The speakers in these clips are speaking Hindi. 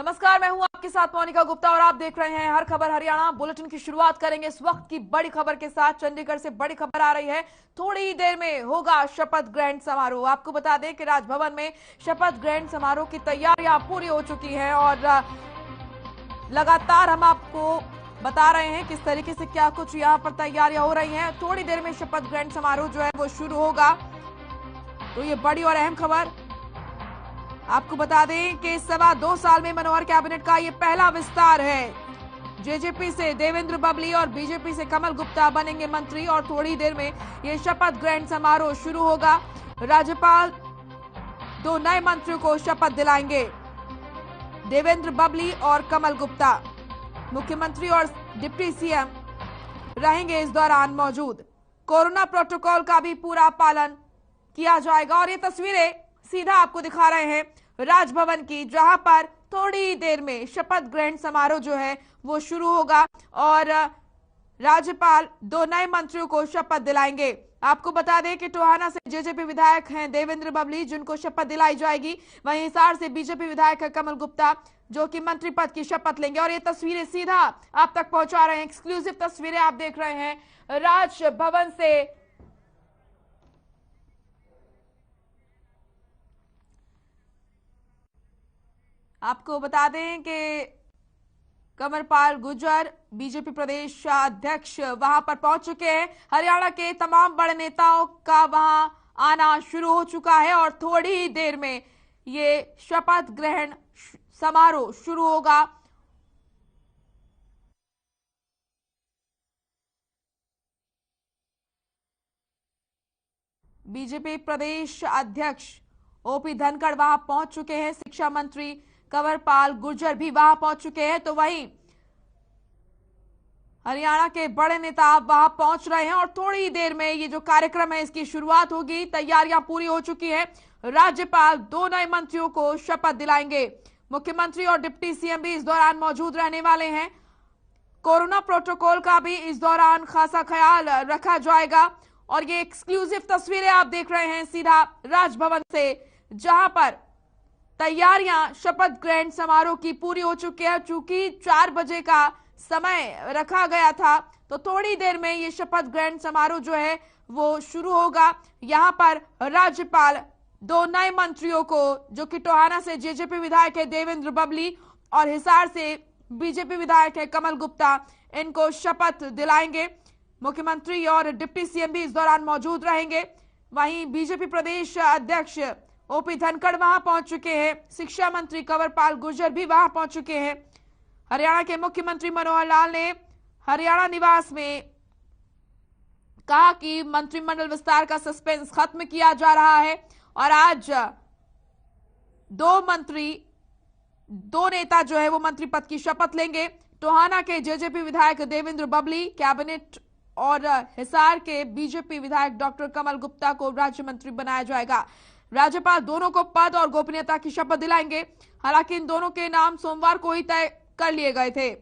नमस्कार, मैं हूं आपके साथ मोनिका गुप्ता और आप देख रहे हैं हर खबर हरियाणा। बुलेटिन की शुरुआत करेंगे इस वक्त की बड़ी खबर के साथ। चंडीगढ़ से बड़ी खबर आ रही है, थोड़ी ही देर में होगा शपथ ग्रहण समारोह। आपको बता दें कि राजभवन में शपथ ग्रहण समारोह की तैयारियां पूरी हो चुकी हैं और लगातार हम आपको बता रहे हैं किस तरीके से क्या कुछ यहाँ पर तैयारियां हो रही हैं। थोड़ी देर में शपथ ग्रहण समारोह जो है वो शुरू होगा। तो ये बड़ी और अहम खबर आपको बता दें कि 2.25 साल में मनोहर कैबिनेट का ये पहला विस्तार है। जेजेपी से देवेंद्र बबली और बीजेपी से कमल गुप्ता बनेंगे मंत्री और थोड़ी देर में ये शपथ ग्रहण समारोह शुरू होगा। राज्यपाल 2 नए मंत्रियों को शपथ दिलाएंगे, देवेंद्र बबली और कमल गुप्ता। मुख्यमंत्री और डिप्टी सीएम रहेंगे इस दौरान मौजूद। कोरोना प्रोटोकॉल का भी पूरा पालन किया जाएगा और ये तस्वीरें सीधा आपको दिखा रहे हैं राजभवन की, जहां पर थोड़ी देर में शपथ ग्रहण समारोह जो है वो शुरू होगा और राज्यपाल 2 नए मंत्रियों को शपथ दिलाएंगे। आपको बता दें कि टोहाना से जेजेपी विधायक हैं देवेंद्र बबली, जिनको शपथ दिलाई जाएगी। वहीं हिसार से बीजेपी विधायक है कमल गुप्ता, जो कि मंत्री पद की शपथ लेंगे। और ये तस्वीरें सीधा आप तक पहुंचा रहे हैं, एक्सक्लूसिव तस्वीरें आप देख रहे हैं राजभवन से। आपको बता दें कि कंवरपाल गुर्जर बीजेपी प्रदेश अध्यक्ष वहां पर पहुंच चुके हैं। हरियाणा के तमाम बड़े नेताओं का वहां आना शुरू हो चुका है और थोड़ी ही देर में ये शपथ ग्रहण समारोह शुरू होगा। बीजेपी प्रदेश अध्यक्ष ओपी धनखड़ वहां पहुंच चुके हैं। शिक्षा मंत्री कंवरपाल गुर्जर भी वहां पहुंच चुके हैं। तो वहीं हरियाणा के बड़े नेता वहां पहुंच रहे हैं और थोड़ी ही देर में ये जो कार्यक्रम है इसकी शुरुआत होगी। तैयारियां पूरी हो चुकी है। राज्यपाल 2 नए मंत्रियों को शपथ दिलाएंगे। मुख्यमंत्री और डिप्टी सीएम भी इस दौरान मौजूद रहने वाले हैं। कोरोना प्रोटोकॉल का भी इस दौरान खासा ख्याल रखा जाएगा और ये एक्सक्लूसिव तस्वीरें आप देख रहे हैं सीधा राजभवन से, जहां पर तैयारियां शपथ ग्रहण समारोह की पूरी हो चुकी है। चूंकि 4 बजे का समय रखा गया था, तो थोड़ी देर में ये शपथ ग्रहण समारोह जो है वो शुरू होगा। यहां पर राज्यपाल 2 नए मंत्रियों को, जो कि टोहाना से जेजेपी विधायक है देवेंद्र बबली और हिसार से बीजेपी विधायक है कमल गुप्ता, इनको शपथ दिलाएंगे। मुख्यमंत्री और डिप्टी सीएम भी इस दौरान मौजूद रहेंगे। वहीं बीजेपी प्रदेश अध्यक्ष ओपी धनखड़ वहां पहुंच चुके हैं। शिक्षा मंत्री कंवरपाल गुर्जर भी वहां पहुंच चुके हैं। हरियाणा के मुख्यमंत्री मनोहर लाल ने हरियाणा निवास में कहा कि मंत्रिमंडल विस्तार का सस्पेंस खत्म किया जा रहा है और आज 2 नेता जो है वो मंत्री पद की शपथ लेंगे। टोहाना के जेजेपी विधायक देवेंद्र बबली कैबिनेट और हिसार के बीजेपी विधायक डॉक्टर कमल गुप्ता को राज्य मंत्री बनाया जाएगा। राज्यपाल दोनों को पद और गोपनीयता की शपथ दिलाएंगे। हालांकि इन दोनों के नाम सोमवार को ही तय कर लिए गए थे।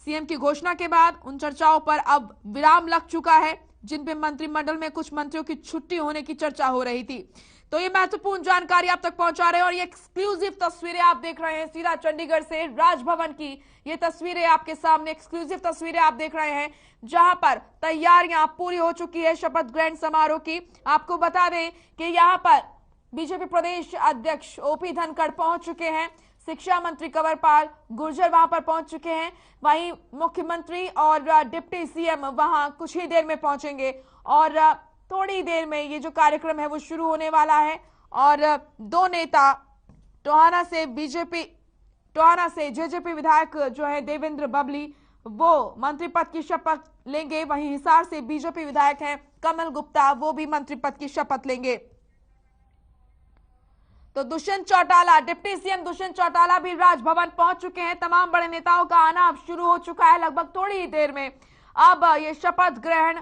सीएम की घोषणा के बाद उन चर्चाओं पर अब विराम लग चुका है, जिन पे मंत्रिमंडल में कुछ मंत्रियों की छुट्टी होने की चर्चा हो रही थी। तो ये महत्वपूर्ण जानकारी आप तक पहुंचा रहे हैं और ये एक्सक्लूसिव तस्वीरें आप देख रहे हैं सीधा चंडीगढ़ से राजभवन की। ये तस्वीरें आपके सामने, एक्सक्लूसिव तस्वीरें आप देख रहे हैं, जहां पर तैयारियां पूरी हो चुकी है शपथ ग्रहण समारोह की। आपको बता दें कि यहाँ पर बीजेपी प्रदेश अध्यक्ष ओपी धनखड़ पहुंच चुके हैं। शिक्षा मंत्री कंवरपाल गुर्जर वहां पर पहुंच चुके हैं। वहीं मुख्यमंत्री और डिप्टी सीएम वहां कुछ ही देर में पहुंचेंगे और थोड़ी देर में ये जो कार्यक्रम है वो शुरू होने वाला है। और 2 नेता टोहाना से जेजेपी विधायक जो है देवेंद्र बबली, वो मंत्री पद की शपथ लेंगे। वहीं हिसार से बीजेपी विधायक हैं कमल गुप्ता, वो भी मंत्री पद की शपथ लेंगे। तो दुष्यंत चौटाला, डिप्टी सीएम दुष्यंत चौटाला भी राजभवन पहुंच चुके हैं। तमाम बड़े नेताओं का आना अब शुरू हो चुका है। लगभग थोड़ी ही देर में अब ये शपथ ग्रहण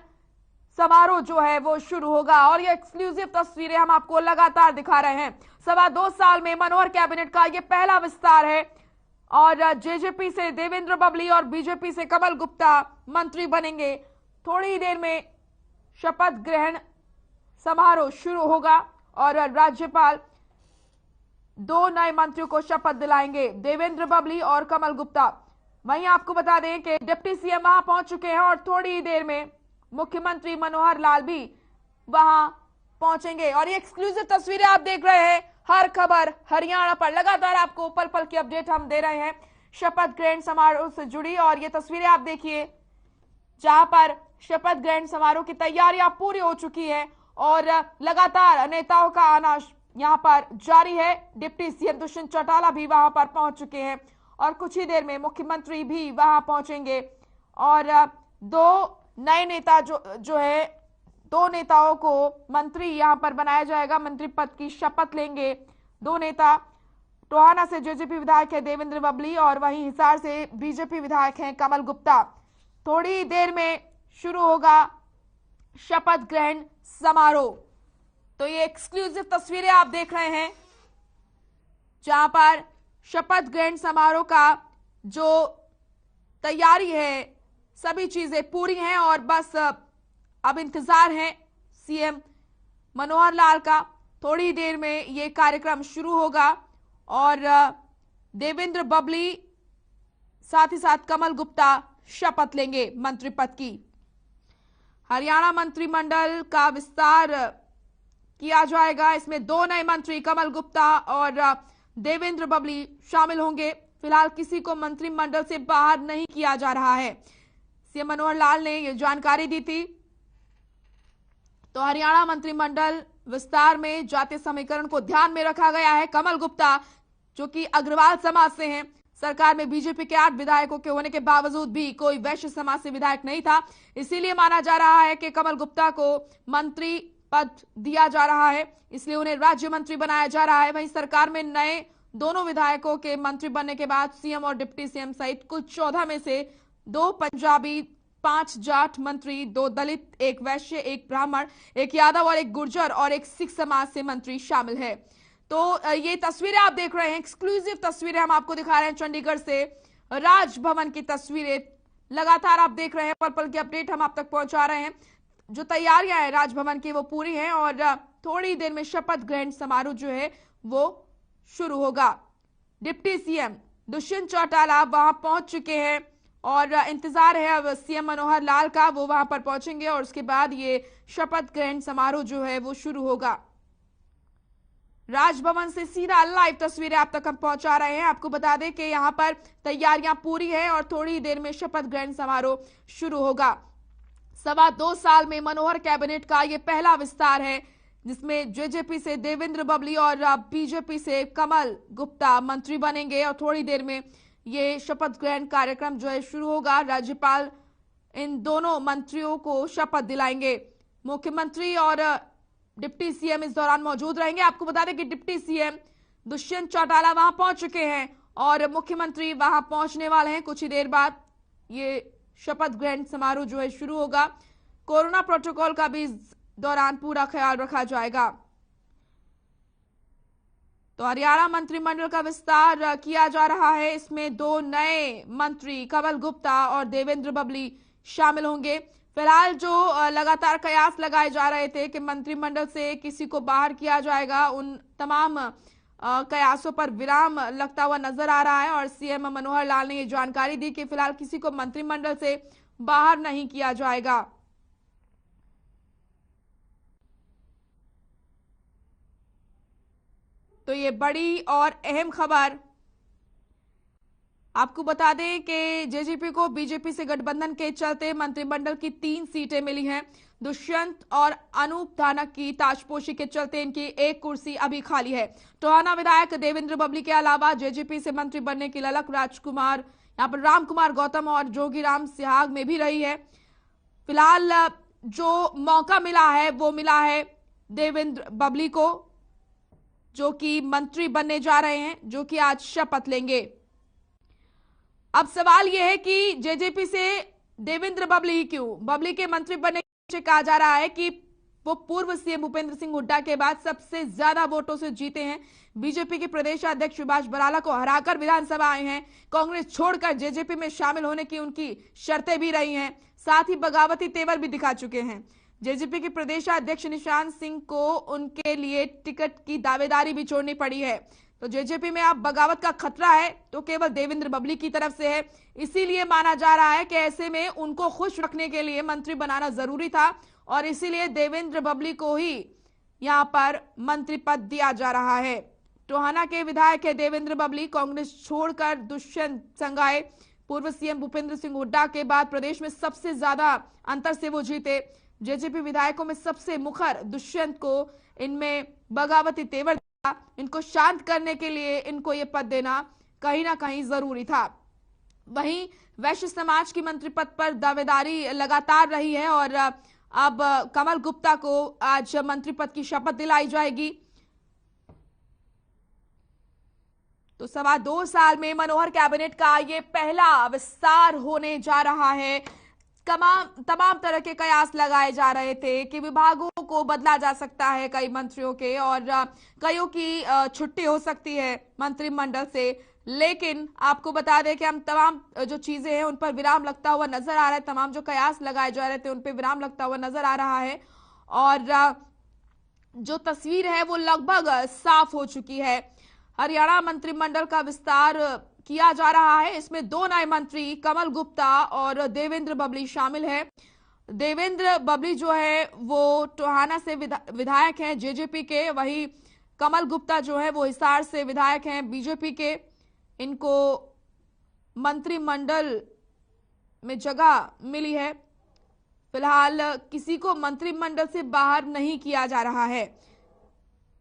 समारोह जो है वो शुरू होगा और ये एक्सक्लूसिव तस्वीरें हम आपको लगातार दिखा रहे हैं। 2.25 साल में मनोहर कैबिनेट का ये पहला विस्तार है और जेजेपी से देवेंद्र बबली और बीजेपी से कमल गुप्ता मंत्री बनेंगे। थोड़ी ही देर में शपथ ग्रहण समारोह शुरू होगा और राज्यपाल दो नए मंत्रियों को शपथ दिलाएंगे, देवेंद्र बबली और कमल गुप्ता। वहीं आपको बता दें कि डिप्टी सीएम वहां पहुंच चुके हैं और थोड़ी ही देर में मुख्यमंत्री मनोहर लाल भी वहां पहुंचेंगे। और ये एक्सक्लूसिव तस्वीरें आप देख रहे हैं, हर खबर हरियाणा पर लगातार आपको पल पल की अपडेट हम दे रहे हैं शपथ ग्रहण समारोह से जुड़ी। और ये तस्वीरें आप देखिए जहां पर शपथ ग्रहण समारोह की तैयारियां पूरी हो चुकी है और लगातार नेताओं का आना यहां पर जारी है। डिप्टी सीएम दुष्यंत चौटाला भी वहां पर पहुंच चुके हैं और कुछ ही देर में मुख्यमंत्री भी वहां पहुंचेंगे। और दो नए नेता जो है, दो नेताओं को मंत्री यहां पर बनाया जाएगा, मंत्री पद की शपथ लेंगे दो नेता। टोहाना से जेजेपी विधायक है देवेंद्र बबली और वहीं हिसार से बीजेपी विधायक हैं कमल गुप्ता। थोड़ी देर में शुरू होगा शपथ ग्रहण समारोह। तो ये एक्सक्लूसिव तस्वीरें आप देख रहे हैं जहां पर शपथ ग्रहण समारोह का जो तैयारी है सभी चीजें पूरी हैं और बस अब इंतजार है सीएम मनोहर लाल का। थोड़ी देर में ये कार्यक्रम शुरू होगा और देवेंद्र बबली साथ ही साथ कमल गुप्ता शपथ लेंगे मंत्री पद की। हरियाणा मंत्रिमंडल का विस्तार किया जाएगा, इसमें दो नए मंत्री कमल गुप्ता और देवेंद्र बबली शामिल होंगे। फिलहाल किसी को मंत्रिमंडल से बाहर नहीं किया जा रहा है, सीएम मनोहर लाल ने यह जानकारी दी थी। तो हरियाणा मंत्रिमंडल विस्तार में जातीय समीकरण को ध्यान में रखा गया है। कमल गुप्ता जो कि अग्रवाल समाज से हैं, सरकार में बीजेपी के 8 विधायकों के होने के बावजूद भी कोई वैश्य समाज से विधायक नहीं था, इसीलिए माना जा रहा है कि कमल गुप्ता को मंत्री पद दिया जा रहा है, इसलिए उन्हें राज्य मंत्री बनाया जा रहा है। वहीं सरकार में नए दोनों विधायकों के मंत्री बनने के बाद सीएम और डिप्टी सीएम सहित कुल 14 में से 2 पंजाबी, 5 जाट मंत्री, 2 दलित, 1 वैश्य, 1 ब्राह्मण, 1 यादव और 1 गुर्जर और 1 सिख समाज से मंत्री शामिल है। तो ये तस्वीरें आप देख रहे हैं, एक्सक्लूसिव तस्वीरें हम आपको दिखा रहे हैं चंडीगढ़ से, राजभवन की तस्वीरें लगातार आप देख रहे हैं, पल पल की अपडेट हम आप तक पहुंचा रहे हैं। जो तैयारियां हैं राजभवन की वो पूरी हैं और थोड़ी देर में शपथ ग्रहण समारोह जो है वो शुरू होगा। डिप्टी सीएम दुष्यंत चौटाला वहां पहुंच चुके हैं और इंतजार है अब सीएम मनोहर लाल का, वो वहां पर पहुंचेंगे और उसके बाद ये शपथ ग्रहण समारोह जो है वो शुरू होगा। राजभवन से सीधा लाइव तस्वीरें आप तक हम पहुंचा रहे हैं। आपको बता दें कि यहां पर तैयारियां पूरी है और थोड़ी देर में शपथ ग्रहण समारोह शुरू होगा। 2.25 साल में मनोहर कैबिनेट का यह पहला विस्तार है जिसमें जेजेपी से देवेंद्र बबली और बीजेपी से कमल गुप्ता मंत्री बनेंगे और थोड़ी देर में ये शपथ ग्रहण कार्यक्रम जो है शुरू होगा। राज्यपाल इन दोनों मंत्रियों को शपथ दिलाएंगे। मुख्यमंत्री और डिप्टी सीएम इस दौरान मौजूद रहेंगे। आपको बता दें कि डिप्टी सीएम दुष्यंत चौटाला वहां पहुंच चुके हैं और मुख्यमंत्री वहां पहुंचने वाले हैं कुछ ही देर बाद। ये शपथ ग्रहण समारोह जो है शुरू होगा। कोरोना प्रोटोकॉल का भी इस दौरान पूरा ख्याल रखा जाएगा। तो हरियाणा मंत्रिमंडल का विस्तार किया जा रहा है, इसमें 2 नए मंत्री कमल गुप्ता और देवेंद्र बबली शामिल होंगे। फिलहाल जो लगातार कयास लगाए जा रहे थे कि मंत्रिमंडल से किसी को बाहर किया जाएगा, उन तमाम कयासों पर विराम लगता हुआ नजर आ रहा है और सीएम मनोहर लाल ने ये जानकारी दी कि फिलहाल किसी को मंत्रिमंडल से बाहर नहीं किया जाएगा। तो ये बड़ी और अहम खबर आपको बता दें कि जेजेपी को बीजेपी से गठबंधन के चलते मंत्रिमंडल की 3 सीटें मिली हैं। दुष्यंत और अनूप धानक की ताजपोशी के चलते इनकी 1 कुर्सी अभी खाली है। टोहाना विधायक देवेंद्र बबली के अलावा जेजेपी से मंत्री बनने की ललक राजकुमार, यहाँ पर राम कुमार गौतम और जोगीराम सिहाग में भी रही है। फिलहाल जो मौका मिला है वो मिला है देवेंद्र बबली को, जो कि मंत्री बनने जा रहे हैं, जो कि आज शपथ लेंगे। अब सवाल यह है कि जेजेपी से देवेंद्र बबली ही क्यों? बबली के मंत्री बनने के पीछे कहा जा रहा है कि वो पूर्व सीएम भूपेंद्र सिंह हुड्डा के बाद सबसे ज्यादा वोटों से जीते हैं। बीजेपी के प्रदेश अध्यक्ष सुभाष बराला को हराकर विधानसभा आए हैं। कांग्रेस छोड़कर जेजेपी में शामिल होने की उनकी शर्तें भी रही हैं, साथ ही बगावती तेवर भी दिखा चुके हैं। जेजेपी के प्रदेश अध्यक्ष निशांत सिंह को उनके लिए टिकट की दावेदारी भी छोड़नी पड़ी है। तो जेजेपी में अब बगावत का खतरा है तो केवल देवेंद्र बबली की तरफ से है। इसीलिए माना जा रहा है कि ऐसे में उनको खुश रखने के लिए मंत्री बनाना जरूरी था और इसीलिए देवेंद्र बबली को ही यहां पर मंत्री पद दिया जा रहा है। टोहाना के विधायक है देवेंद्र बबली। कांग्रेस छोड़कर दुष्यंत संगाए पूर्व सीएम भूपेंद्र सिंह हुड्डा के बाद प्रदेश में सबसे ज्यादा अंतर से वो जीते। जेजेपी विधायकों में सबसे मुखर दुष्यंत को इनमें बगावती तेवर था। इनको शांत करने के लिए इनको ये पद देना कहीं ना कहीं जरूरी था। वहीं वैश्य समाज की मंत्री पद पर दावेदारी लगातार रही है और अब कमल गुप्ता को आज मंत्री पद की शपथ दिलाई जाएगी। तो 2.25 साल में मनोहर कैबिनेट का ये पहला विस्तार होने जा रहा है। तमाम तरह के कयास लगाए जा रहे थे कि विभागों को बदला जा सकता है, कई मंत्रियों के, और कईयों की छुट्टी हो सकती है मंत्रिमंडल से। लेकिन आपको बता दें कि हम तमाम जो चीजें हैं उन पर विराम लगता हुआ नजर आ रहा है। तमाम जो कयास लगाए जा रहे थे उन पर विराम लगता हुआ नजर आ रहा है और जो तस्वीर है वो लगभग साफ हो चुकी है। हरियाणा मंत्रिमंडल का विस्तार किया जा रहा है। इसमें 2 नए मंत्री कमल गुप्ता और देवेंद्र बबली शामिल है। देवेंद्र बबली जो है वो टोहाना से विधायक हैं जेजेपी के, वही कमल गुप्ता जो है वो हिसार से विधायक हैं बीजेपी के। इनको मंत्रिमंडल में जगह मिली है। फिलहाल किसी को मंत्रिमंडल से बाहर नहीं किया जा रहा है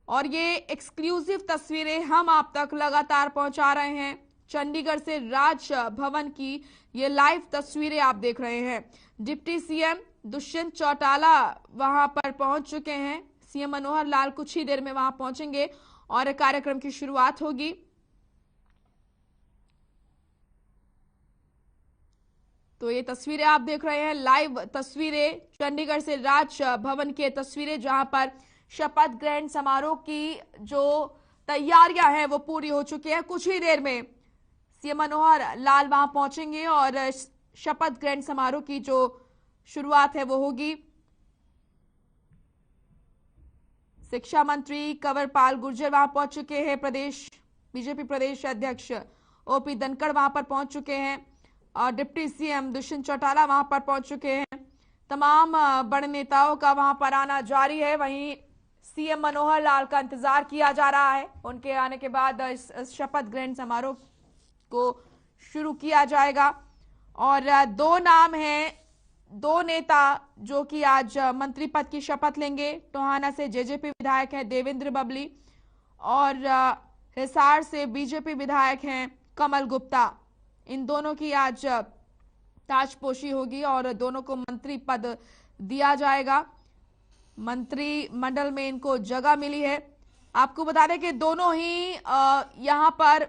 और ये एक्सक्लूसिव तस्वीरें हम आप तक लगातार पहुंचा रहे हैं। चंडीगढ़ से राजभवन की ये लाइव तस्वीरें आप देख रहे हैं। डिप्टी सीएम दुष्यंत चौटाला वहां पर पहुंच चुके हैं। सीएम मनोहर लाल कुछ ही देर में वहां पहुंचेंगे और कार्यक्रम की शुरुआत होगी। तो ये तस्वीरें आप देख रहे हैं, लाइव तस्वीरें चंडीगढ़ से राजभवन की तस्वीरें, जहां पर शपथ ग्रहण समारोह की जो तैयारियां हैं वो पूरी हो चुकी है। कुछ ही देर में सीएम मनोहर लाल वहां पहुंचेंगे और शपथ ग्रहण समारोह की जो शुरुआत है वो होगी। शिक्षा मंत्री कंवरपाल गुर्जर वहां पहुंच चुके हैं। बीजेपी प्रदेश अध्यक्ष ओपी धनखड़ वहां पर पहुंच चुके हैं और डिप्टी सीएम दुष्यंत चौटाला वहां पर पहुंच चुके हैं। तमाम बड़े नेताओं का वहां पर आना जारी है। वहीं सीएम मनोहर लाल का इंतजार किया जा रहा है। उनके आने के बाद इस शपथ ग्रहण समारोह को शुरू किया जाएगा और 2 नाम हैं, 2 नेता जो कि आज मंत्री पद की शपथ लेंगे। टोहाना से जेजेपी विधायक हैं देवेंद्र बबली और हिसार से बीजेपी विधायक हैं कमल गुप्ता। इन दोनों की आज ताजपोशी होगी और दोनों को मंत्री पद दिया जाएगा। मंत्रिमंडल में इनको जगह मिली है। आपको बता दें कि दोनों ही यहां पर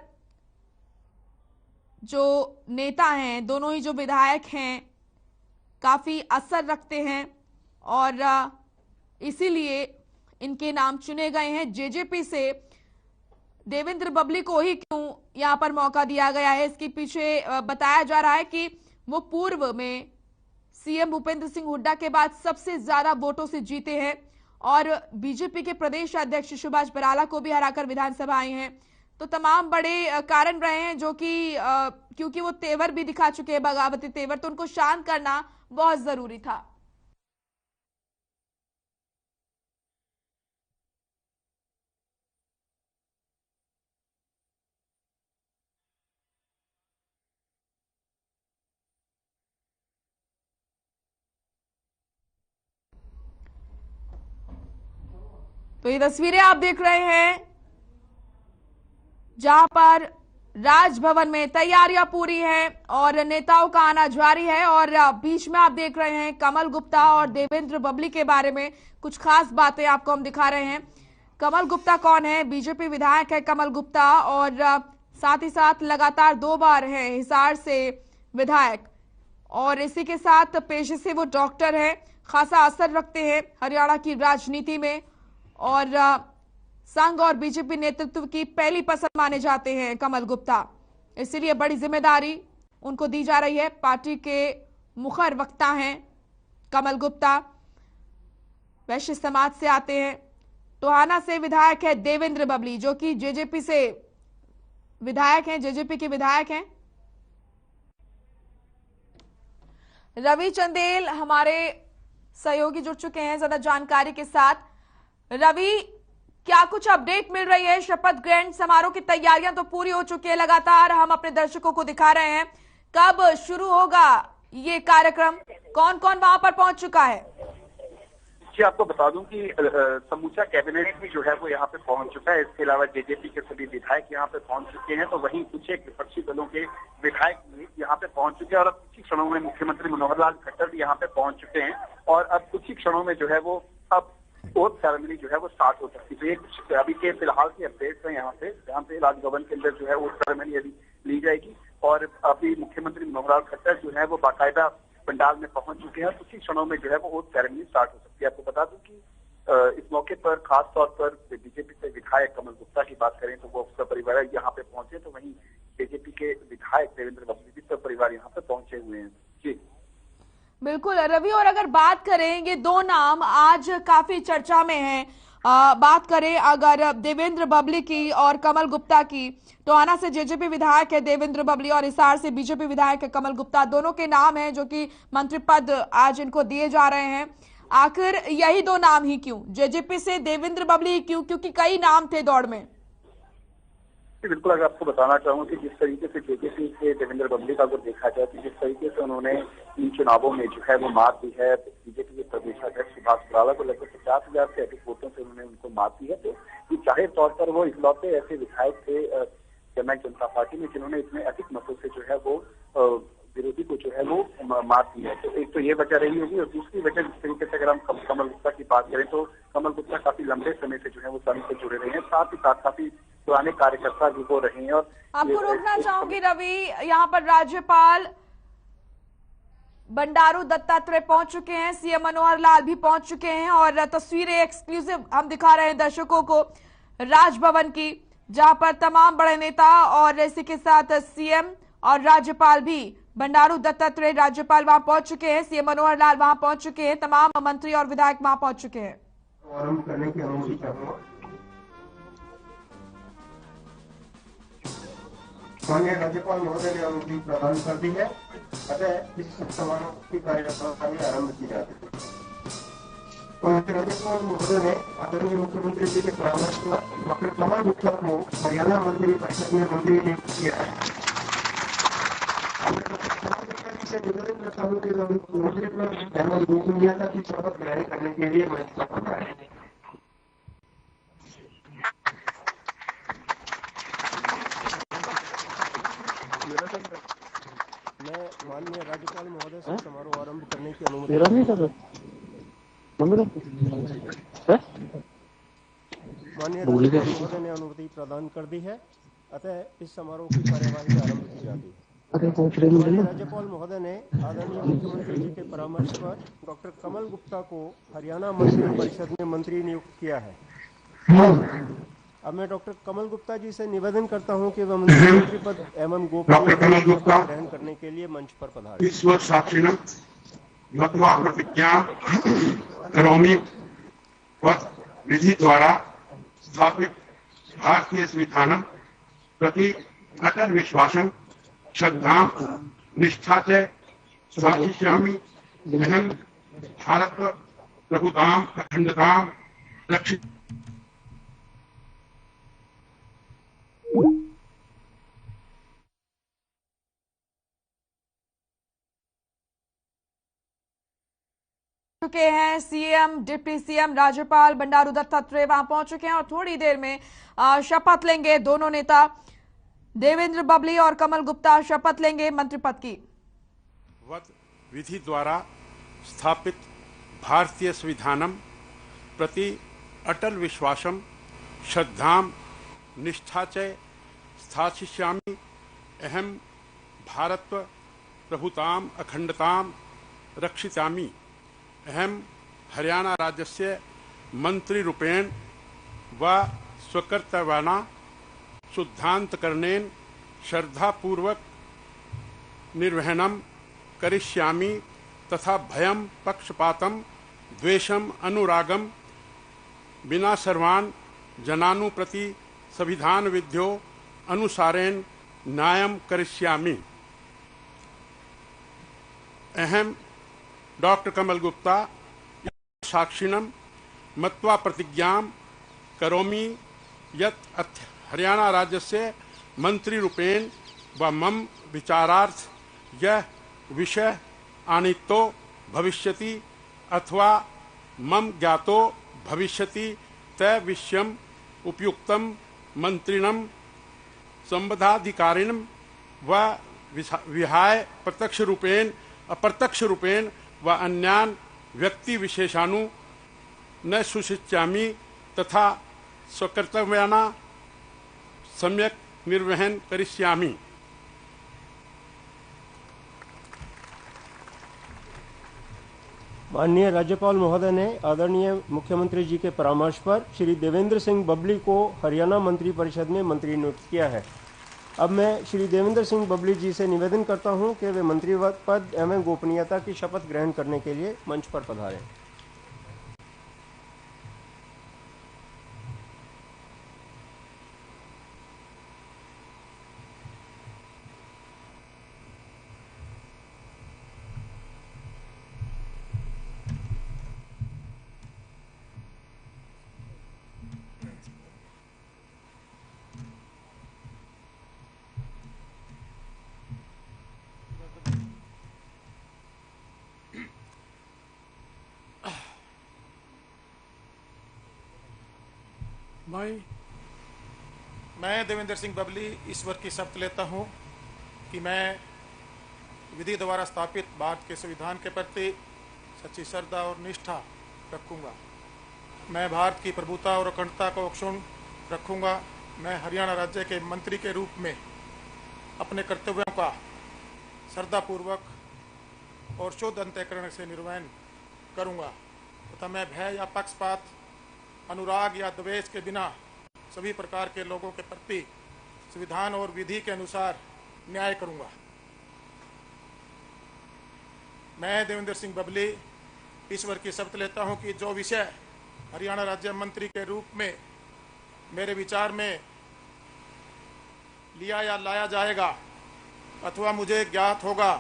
जो नेता हैं, दोनों ही जो विधायक हैं, काफी असर रखते हैं और इसीलिए इनके नाम चुने गए हैं। जेजेपी से देवेंद्र बबली को ही क्यों यहां पर मौका दिया गया है, इसके पीछे बताया जा रहा है कि वो पूर्व में सीएम भूपेंद्र सिंह हुड्डा के बाद सबसे ज्यादा वोटों से जीते हैं और बीजेपी के प्रदेश अध्यक्ष सुभाष बराला को भी हराकर विधानसभा आए हैं। तो तमाम बड़े कारण रहे हैं जो कि क्योंकि वो तेवर भी दिखा चुके हैं, बगावती तेवर, तो उनको शांत करना बहुत जरूरी था। तो ये तस्वीरें आप देख रहे हैं जहां पर राजभवन में तैयारियां पूरी हैं और नेताओं का आना जारी है और बीच में आप देख रहे हैं कमल गुप्ता और देवेंद्र बबली के बारे में कुछ खास बातें आपको हम दिखा रहे हैं। कमल गुप्ता कौन है? बीजेपी विधायक है कमल गुप्ता और साथ ही साथ लगातार 2 बार है हिसार से विधायक और इसी के साथ पेशे से वो डॉक्टर है। खासा असर रखते हैं हरियाणा की राजनीति में और संघ और बीजेपी नेतृत्व की पहली पसंद माने जाते हैं कमल गुप्ता। इसीलिए बड़ी जिम्मेदारी उनको दी जा रही है। पार्टी के मुखर वक्ता हैं कमल गुप्ता, वैश्य समाज से आते हैं। टोहाना से विधायक है देवेंद्र बबली, जो कि जेजेपी से विधायक हैं, जेजेपी के विधायक हैं। रवि चंदेल हमारे सहयोगी जुड़ चुके हैं ज्यादा जानकारी के साथ। रवि, क्या कुछ अपडेट मिल रही है? शपथ ग्रहण समारोह की तैयारियां तो पूरी हो चुकी है, लगातार हम अपने दर्शकों को दिखा रहे हैं। कब शुरू होगा ये कार्यक्रम? कौन कौन वहां पर पहुंच चुका है? जी, आपको बता दूं कि समूचा कैबिनेट भी जो है वो यहाँ पे पहुंच चुका है। इसके अलावा जेजेपी के सभी विधायक यहाँ पे पहुंच चुके हैं, तो वहीं कुछ एक विपक्षी दलों के विधायक भी यहाँ पे पहुंच चुके हैं और अब कुछ ही क्षणों में मुख्यमंत्री मनोहर लाल खट्टर भी यहाँ पे पहुंच चुके हैं और अब कुछ ही क्षणों में जो है वो अब ओथ सेरेमनी जो है वो स्टार्ट हो सकती है। तो ये कुछ अभी के फिलहाल की अपडेट्स हैं यहाँ पे, जहाँ पे राजभवन के अंदर जो है ओथ सेरेमनी अभी ली जाएगी और अभी मुख्यमंत्री मनोहर लाल खट्टर जो है वो बाकायदा पंडाल में पहुंच चुके हैं। कुछ ही क्षणों में जो है वो ओथ सेरेमनी स्टार्ट हो सकती है। आपको बता दूं कि इस मौके पर खास तौर पर बीजेपी से विधायक कमल गुप्ता की बात करें तो वो सपरिवार यहाँ पे पहुंचे, तो वहीं बीजेपी के विधायक देवेंद्र बबली भी सपरिवार यहाँ पे पहुंचे हुए हैं। जी बिल्कुल रवि, और अगर बात करें, ये दो नाम आज काफी चर्चा में हैं। बात करें अगर देवेंद्र बबली की और कमल गुप्ता की, टोहाना से जेजेपी विधायक है देवेंद्र बबली और हिसार से बीजेपी विधायक है कमल गुप्ता, दोनों के नाम हैं जो कि मंत्री पद आज इनको दिए जा रहे हैं। आखिर यही दो नाम ही क्यों? जेजेपी से देवेंद्र बबली ही क्यों? क्योंकि कई नाम थे दौड़ में। बिल्कुल, अगर आपको बताना चाहूँ कि जिस तरीके से जेजेपी से देवेंद्र बबली का अगर देखा जाए तो जिस तरीके से उन्होंने इन चुनावों में जो है वो मात दी है, बीजेपी के प्रदेशाध्यक्ष सुभाष बराला को लगभग 50,000 से अधिक वोटों से उन्होंने उनको मात दी है, तो ये जाहिर तौर पर वो इकलौते ऐसे विधायक थे जननायक जनता पार्टी में जिन्होंने इतने अधिक मतों से जो है वो विरोधी को जो है वो मात दी है। तो एक तो ये वजह रही होगी और दूसरी वजह जिस तरीके से अगर हम कमल गुप्ता की बात करें तो कमल गुप्ता काफी लंबे समय से जो है वो संघ से जुड़े रहे हैं, साथ ही साथ काफी पुराने कार्यकर्ता भी हो रहे हैं। और आपको रोकना चाहूंगी रवि, यहाँ पर राज्यपाल बंडारू दत्तात्रेय पहुंच चुके हैं, सीएम मनोहर लाल भी पहुंच चुके हैं और तस्वीरें एक्सक्लूसिव हम दिखा रहे हैं दर्शकों को राजभवन की, जहां पर तमाम बड़े नेता और इसी के साथ सीएम और राज्यपाल भी, बंडारू दत्तात्रेय राज्यपाल वहां पहुंच चुके हैं, सीएम मनोहर लाल वहां पहुंच चुके हैं, तमाम मंत्री और विधायक वहां पहुंच चुके हैं। करने की अनुमति चाहूंगा। माननीय राज्यपाल महोदय ने अनुमति प्रदान कर दी है, अतः इस समारोह की कार्यक्रम आरंभ की जाती है। माननीय राज्यपाल महोदय ने आदरणीय मुख्यमंत्री जी के परामर्श पर डॉक्टर कमल गुप्ता को हरियाणा मंत्री परिषद में मंत्री नियुक्त किया है। से निवेदन करता हूँ कि मंत्री पर एमएल गोविंद की शपथ ग्रहण करने के लिए मंच पर पधारें। मैं माननीय राज्यपाल महोदय से समारोह आरंभ करने की अनुमति माननीय राज्यपाल महोदय ने अनुमति प्रदान कर दी है, अतः इस समारोह की कार्यवाही आरंभ की जाती है। माननीय राज्यपाल महोदय ने आदरणीय मुख्यमंत्री जी के परामर्श पर डॉक्टर कमल गुप्ता को हरियाणा मंत्री परिषद में मंत्री नियुक्त किया है। अब मैं डॉक्टर कमल गुप्ता जी से निवेदन करता हूं कि वह मंत्री पद एवं गोपनीयता ग्रहण करने के लिए मंच पर पधारें। ईश्वर साक्षिणं मत्वा प्रतिज्ञा करोमि पद विधि द्वारा स्थापित भारतीय संविधानं प्रति अटल विश्वासं श्रद्धां निष्ठा च स्थास्यामि। अहं भारत प्रभुतां अखंडतां रक्षि चुके हैं सीएम, डिप्टी सीएम, राज्यपाल बंडारू दत्तात्रेय वहां पहुंच चुके हैं और थोड़ी देर में शपथ लेंगे दोनों नेता, देवेंद्र बबली और कमल गुप्ता शपथ लेंगे मंत्री पद की। विधि द्वारा स्थापित भारतीय संविधानम प्रति अटल विश्वासम श्रद्धां निष्ठा च स्थास्यामि। अहं भारत प्रभुतां अखंडतां रक्षिष्यामि। अहं हरियाणा राज्यस्य मंत्रीरूपेण व स्वकर्तव्यानां शुद्धान्तकरणेन श्रद्धापूर्वक निर्वहणं करिष्यामि तथा भयं पक्षपातं द्वेषम् अनुरागं बिना सर्वान् जनानुप्रति संविधान विध्यो अनुसारेण न्यायं करिष्यामि। अहम डॉक्टर कमल गुप्ता साक्षिणं मत्वा प्रतिज्ञां करोमि यत् हरियाणा राज्यस्य मंत्रीरूपेण व मम विचारार्थ यह विषय आनीतो भविष्यति अथवा मम ज्ञातो भविष्यति तय विषयम् उपयुक्तं मंत्रिणं संबंधाधिकारिणं व विहाय प्रत्यक्ष रूपेण अप्रत्यक्ष रूपेण व अन्यान व्यक्ति विशेषानु न सुशिष्यामि तथा स्वकर्तव्याना सम्यक निर्वहन करिष्यामि। माननीय राज्यपाल महोदय ने आदरणीय मुख्यमंत्री जी के परामर्श पर श्री देवेंद्र सिंह बबली को हरियाणा मंत्रिपरिषद में मंत्री नियुक्त किया है। अब मैं श्री देवेंद्र सिंह बबली जी से निवेदन करता हूं कि वे मंत्री पद एवं गोपनीयता की शपथ ग्रहण करने के लिए मंच पर पधारें। मैं देवेंद्र सिंह बबली ईश्वर की शपथ लेता हूं कि मैं विधि द्वारा स्थापित भारत के संविधान के प्रति सच्ची श्रद्धा और निष्ठा रखूंगा। मैं भारत की प्रभुता और अखंडता को अक्षुण्ण रखूंगा। मैं हरियाणा राज्य के मंत्री के रूप में अपने कर्तव्यों का श्रद्धापूर्वक और शुद्ध अंतःकरण से निर्वहन करूंगा तथा मैं भय या पक्षपात, अनुराग या द्वेष के बिना सभी प्रकार के लोगों के प्रति संविधान और विधि के अनुसार न्याय करूंगा। मैं देवेंद्र सिंह बबली ईश्वर की शपथ लेता हूं कि जो विषय हरियाणा राज्य मंत्री के रूप में मेरे विचार में लिया या लाया जाएगा अथवा मुझे ज्ञात होगा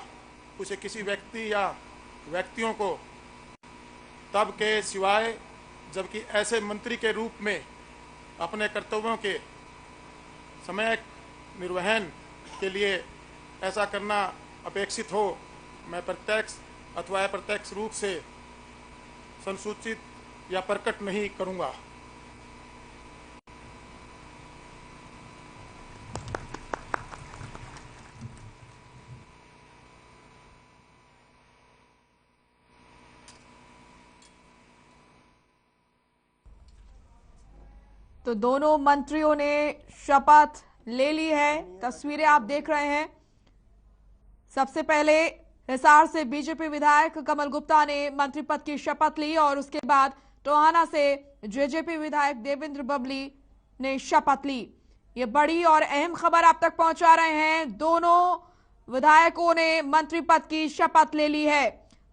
उसे किसी व्यक्ति या व्यक्तियों को तब के सिवाय जबकि ऐसे मंत्री के रूप में अपने कर्तव्यों के समय निर्वहन के लिए ऐसा करना अपेक्षित हो, मैं प्रत्यक्ष अथवा अप्रत्यक्ष रूप से संसूचित या प्रकट नहीं करूंगा। तो दोनों मंत्रियों ने शपथ ले ली है। तस्वीरें आप देख रहे हैं। सबसे पहले हिसार से बीजेपी विधायक कमल गुप्ता ने मंत्री पद की शपथ ली और उसके बाद टोहाना से जेजेपी विधायक देवेंद्र बबली ने शपथ ली। ये बड़ी और अहम खबर आप तक पहुंचा रहे हैं। दोनों विधायकों ने मंत्री पद की शपथ ले ली है।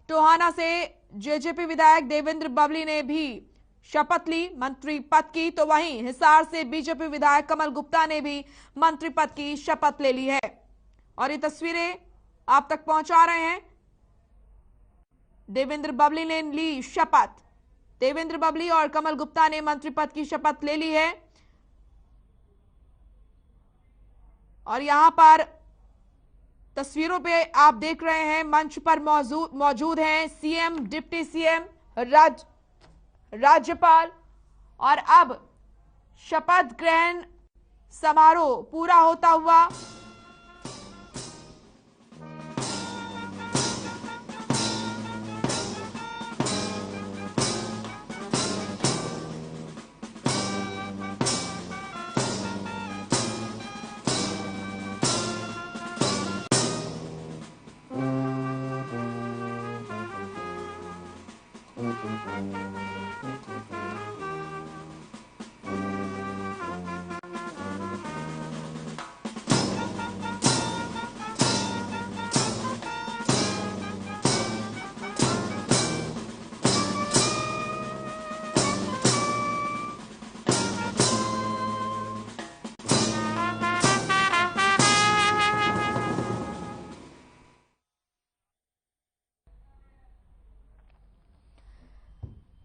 टोहाना से जेजेपी विधायक देवेंद्र बबली ने भी शपथ ली मंत्री पद की, तो वहीं हिसार से बीजेपी विधायक कमल गुप्ता ने भी मंत्री पद की शपथ ले ली है और ये तस्वीरें आप तक पहुंचा रहे हैं। देवेंद्र बबली ने ली शपथ। देवेंद्र बबली और कमल गुप्ता ने मंत्री पद की शपथ ले ली है और यहां पर तस्वीरों पे आप देख रहे हैं मंच पर मौजूद हैं सीएम, डिप्टी सीएम, राज्यपाल और अब शपथ ग्रहण समारोह पूरा होता हुआ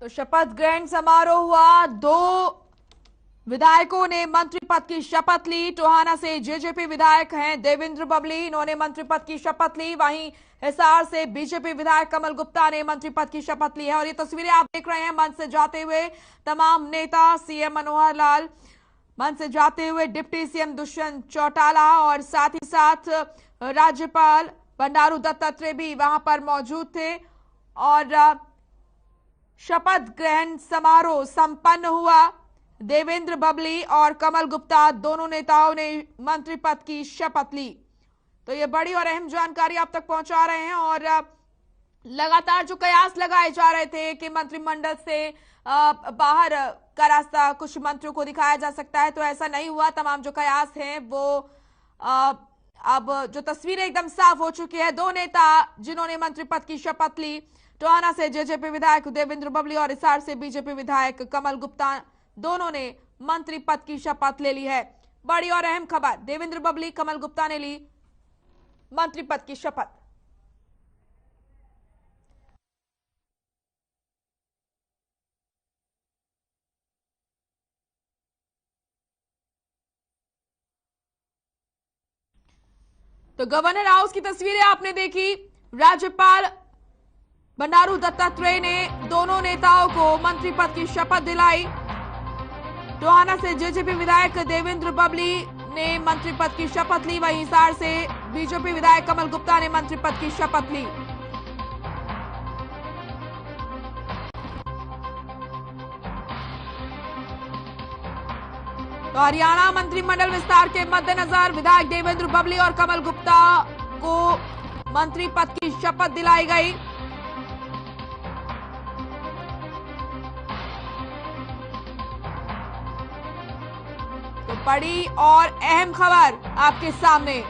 तो शपथ ग्रहण समारोह हुआ। 2 विधायकों ने मंत्री पद की शपथ ली। टोहाना से जेजेपी विधायक हैं देवेंद्र बबली, इन्होंने मंत्री पद की शपथ ली। वहीं हिसार से बीजेपी विधायक कमल गुप्ता ने मंत्री पद की शपथ ली है। और ये तस्वीरें आप देख रहे हैं मंच से जाते हुए तमाम नेता, सीएम मनोहर लाल, मंच से जाते हुए डिप्टी सीएम दुष्यंत चौटाला और साथ ही साथ राज्यपाल बंडारू दत्तात्रेय भी वहां पर मौजूद थे। और शपथ ग्रहण समारोह संपन्न हुआ। देवेंद्र बबली और कमल गुप्ता दोनों नेताओं ने मंत्री पद की शपथ ली। तो ये बड़ी और अहम जानकारी आप तक पहुंचा रहे हैं। और लगातार जो कयास लगाए जा रहे थे कि मंत्रिमंडल से बाहर का रास्ता कुछ मंत्रियों को दिखाया जा सकता है, तो ऐसा नहीं हुआ। तमाम जो कयास हैं वो अब जो तस्वीरें एकदम साफ हो चुकी है। 2 नेता जिन्होंने मंत्री पद की शपथ ली, टोहाना से जेजेपी विधायक देवेंद्र बबली और हिसार से बीजेपी विधायक कमल गुप्ता, दोनों ने मंत्री पद की शपथ ले ली है। बड़ी और अहम खबर, देवेंद्र बबली, कमल गुप्ता ने ली मंत्री पद की शपथ। तो गवर्नर हाउस की तस्वीरें आपने देखी। राज्यपाल बंडारू दत्तात्रेय ने दोनों नेताओं को मंत्री पद की शपथ दिलाई। टोहाना से जेजेपी विधायक देवेंद्र बबली ने मंत्री पद की शपथ ली। वहीं हिसार से बीजेपी विधायक कमल गुप्ता ने मंत्री पद की शपथ ली। तो हरियाणा मंत्रिमंडल विस्तार के मद्देनजर विधायक देवेंद्र बबली और कमल गुप्ता को मंत्री पद की शपथ दिलाई गई। तो बड़ी और अहम खबर आपके सामने।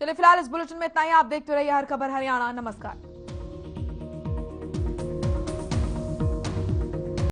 चलिए फिलहाल इस बुलेटिन में इतना ही। आप देखते रहिए हर खबर हरियाणा। नमस्कार।